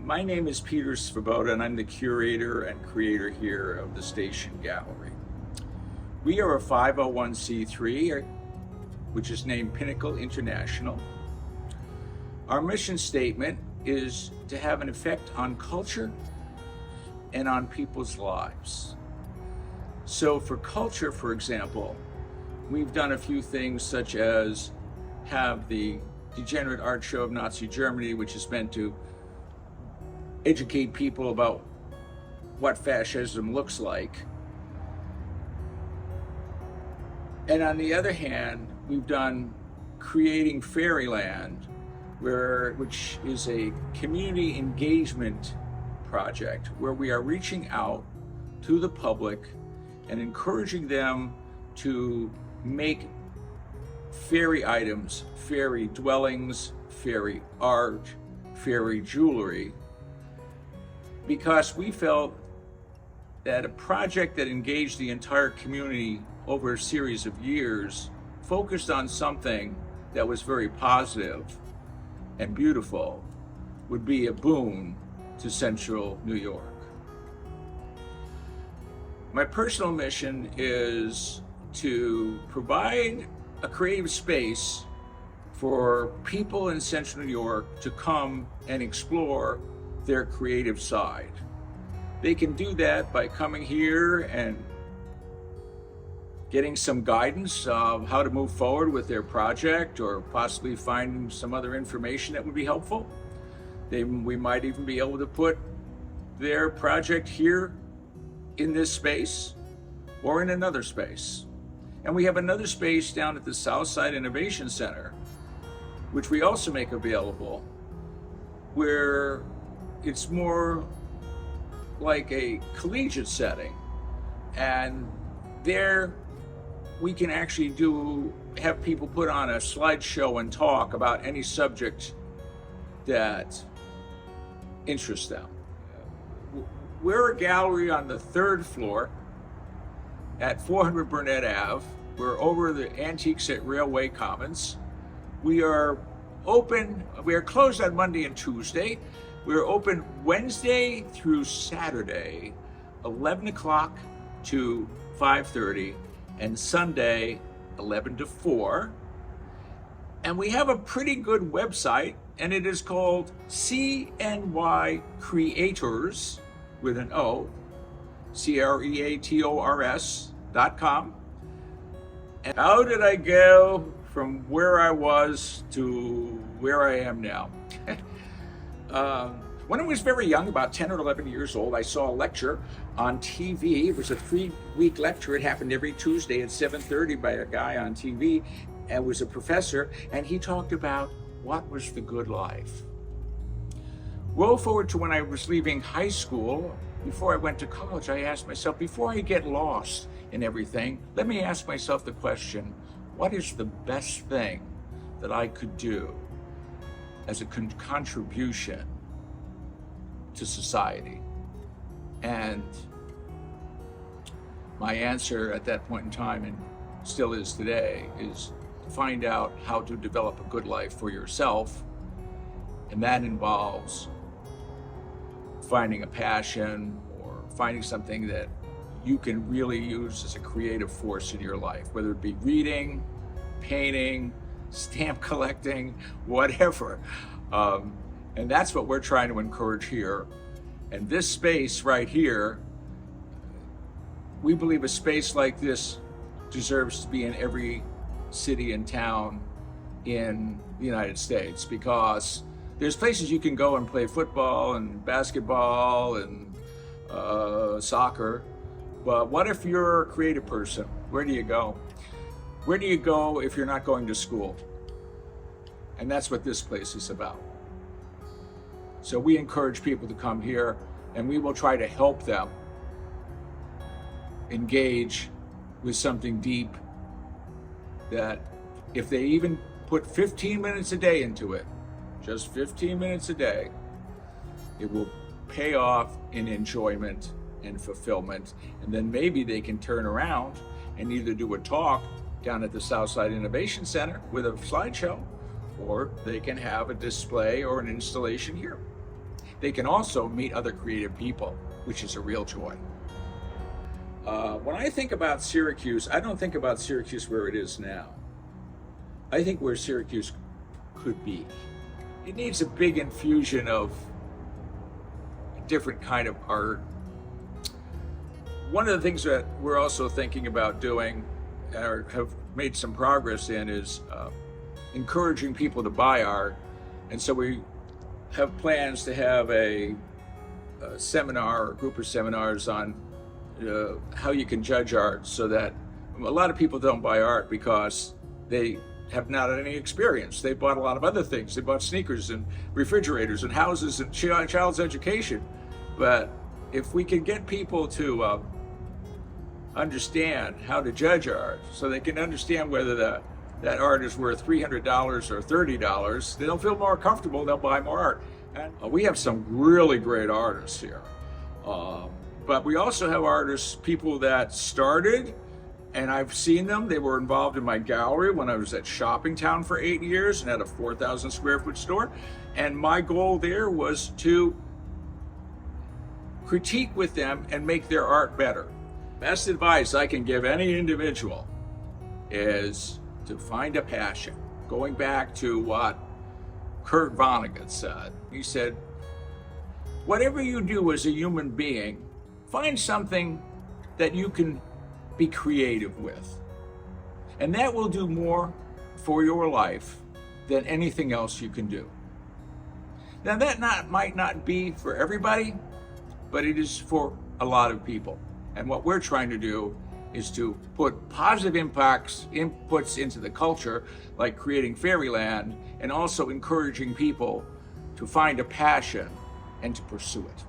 My name is Peter Svoboda, and I'm the curator and creator here of the Station Gallery. We are a 501c3, which is named Pinnacle International. Our mission statement is to have an effect on culture and on people's lives. So for culture, for example, we've done a few things such as have the Degenerate Art Show of Nazi Germany, which is meant to educate people about what fascism looks like. And on the other hand, we've done Creating Fairyland, which is a community engagement project where we are reaching out to the public and encouraging them to make fairy items, fairy dwellings, fairy art, fairy jewelry, because we felt that a project that engaged the entire community over a series of years focused on something that was very positive and beautiful would be a boon to Central New York. My personal mission is to provide a creative space for people in Central New York to come and explore their creative side. They can do that by coming here and getting some guidance of how to move forward with their project, or possibly finding some other information that would be helpful. We might even be able to put their project here in this space or in another space. And we have another space down at the Southside Innovation Center, which we also make available, where it's more like a collegiate setting. And there we can actually have people put on a slideshow and talk about any subject that interests them. We're a gallery on the third floor at 400 Burnett Ave. We're over the Antiques at Railway Commons. We are closed on Monday and Tuesday. We're open Wednesday through Saturday, 11 o'clock to 5:30, and Sunday, 11 to 4. And we have a pretty good website, and it is called CNY Creators, with an O, CREATORS.com. And how did I go from where I was to where I am now? When I was very young, about 10 or 11 years old, I saw a lecture on TV. It was a 3-week lecture. It happened every Tuesday at 7:30 by a guy on TV. And was a professor, and he talked about what was the good life. Roll forward to when I was leaving high school. Before I went to college, I asked myself, before I get lost in everything, let me ask myself the question, what is the best thing that I could do as a contribution to society? And my answer at that point in time, and still is today, is to find out how to develop a good life for yourself. And that involves finding a passion or finding something that you can really use as a creative force in your life, whether it be reading, painting, stamp collecting, whatever. And that's what we're trying to encourage here. And this space right here, we believe a space like this deserves to be in every city and town in the United States, because there's places you can go and play football and basketball and soccer, but what if you're a creative person? Where do you go? Where do you go if you're not going to school? And that's what this place is about. So we encourage people to come here, and we will try to help them engage with something deep, that if they even put 15 minutes a day into it, just 15 minutes a day, it will pay off in enjoyment and fulfillment. And then maybe they can turn around and either do a talk down at the Southside Innovation Center with a slideshow, or they can have a display or an installation here. they can also meet other creative people, which is a real joy. When I think about Syracuse, I don't think about Syracuse where it is now. I think where Syracuse could be. It needs a big infusion of a different kind of art. One of the things that we're also thinking about doing, or have made some progress in, is encouraging people to buy art. And so we have plans to have a seminar or a group of seminars on how you can judge art, so that a lot of people don't buy art because they have not had any experience. They bought a lot of other things. They bought sneakers and refrigerators and houses and child's education. But if we can get people to understand how to judge art, so they can understand whether that art is worth $300 or $30, they'll feel more comfortable, they'll buy more art. And we have some really great artists here. But we also have artists, people that started, and I've seen them. They were involved in my gallery when I was at Shoppingtown for 8 years and had a 4,000 square foot store. And my goal there was to critique with them and make their art better. Best advice I can give any individual is to find a passion. Going back to what Kurt Vonnegut said, he said, whatever you do as a human being, find something that you can be creative with. And that will do more for your life than anything else you can do. Now that might not be for everybody, but it is for a lot of people. And what we're trying to do is to put positive inputs into the culture, like creating Fairyland, and also encouraging people to find a passion and to pursue it.